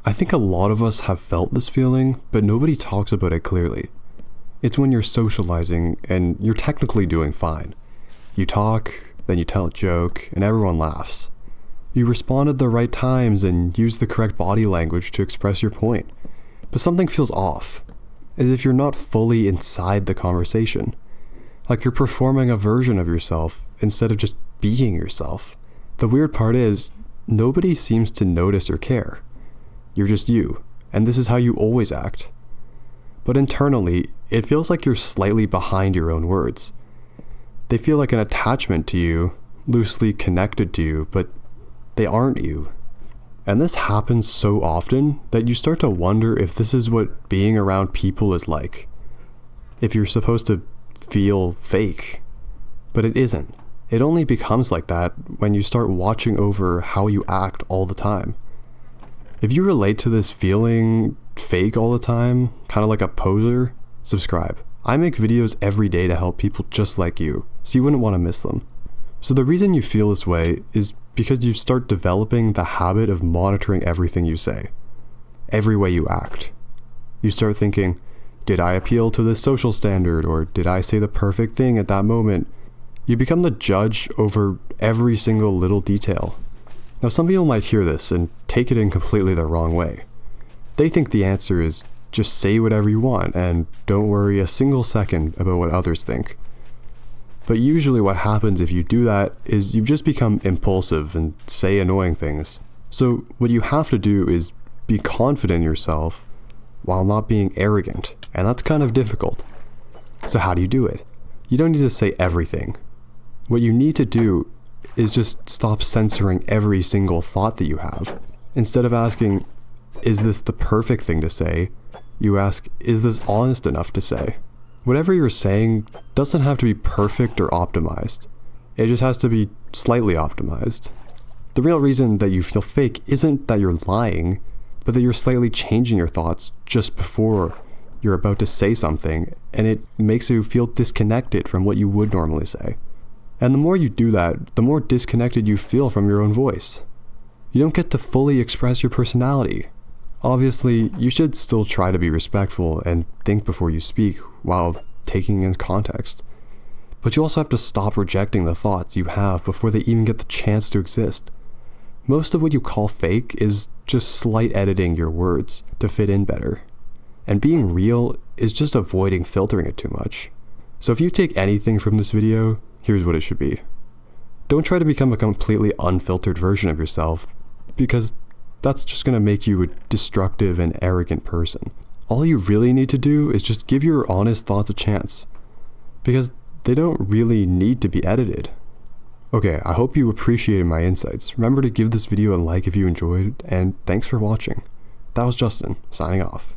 I think a lot of us have felt this feeling, but nobody talks about it clearly. It's when you're socializing and you're technically doing fine. You talk, then you tell a joke, and everyone laughs. You respond at the right times and use the correct body language to express your point. But something feels off, as if you're not fully inside the conversation. Like you're performing a version of yourself instead of just being yourself. The weird part is, nobody seems to notice or care. You're just you, and this is how you always act. But internally, it feels like you're slightly behind your own words. They feel like an attachment to you, loosely connected to you, but they aren't you. And this happens so often that you start to wonder if this is what being around people is like. If you're supposed to feel fake. But it isn't. It only becomes like that when you start watching over how you act all the time. If you relate to this feeling fake all the time, kind of like a poser, subscribe. I make videos every day to help people just like you, so you wouldn't want to miss them. So the reason you feel this way is because you start developing the habit of monitoring everything you say, every way you act. You start thinking, did I appeal to this social standard, or did I say the perfect thing at that moment? You become the judge over every single little detail. Now, some people might hear this and take it in completely the wrong way. They think the answer is just say whatever you want and don't worry a single second about what others think. But usually what happens if you do that is you just become impulsive and say annoying things. So what you have to do is be confident in yourself while not being arrogant, and that's kind of difficult. So how do you do it? You don't need to say everything. What you need to do is just stop censoring every single thought that you have. Instead of asking, is this the perfect thing to say? You ask, is this honest enough to say? Whatever you're saying doesn't have to be perfect or optimized. It just has to be slightly optimized. The real reason that you feel fake isn't that you're lying, but that you're slightly changing your thoughts just before you're about to say something, and it makes you feel disconnected from what you would normally say. And the more you do that, the more disconnected you feel from your own voice. You don't get to fully express your personality. Obviously, you should still try to be respectful and think before you speak while taking in context. But you also have to stop rejecting the thoughts you have before they even get the chance to exist. Most of what you call fake is just slight editing your words to fit in better. And being real is just avoiding filtering it too much. So if you take anything from this video, here's what it should be. Don't try to become a completely unfiltered version of yourself, because that's just going to make you a destructive and arrogant person. All you really need to do is just give your honest thoughts a chance, because they don't really need to be edited. Okay, I hope you appreciated my insights. Remember to give this video a like if you enjoyed, and thanks for watching. That was Justin, signing off.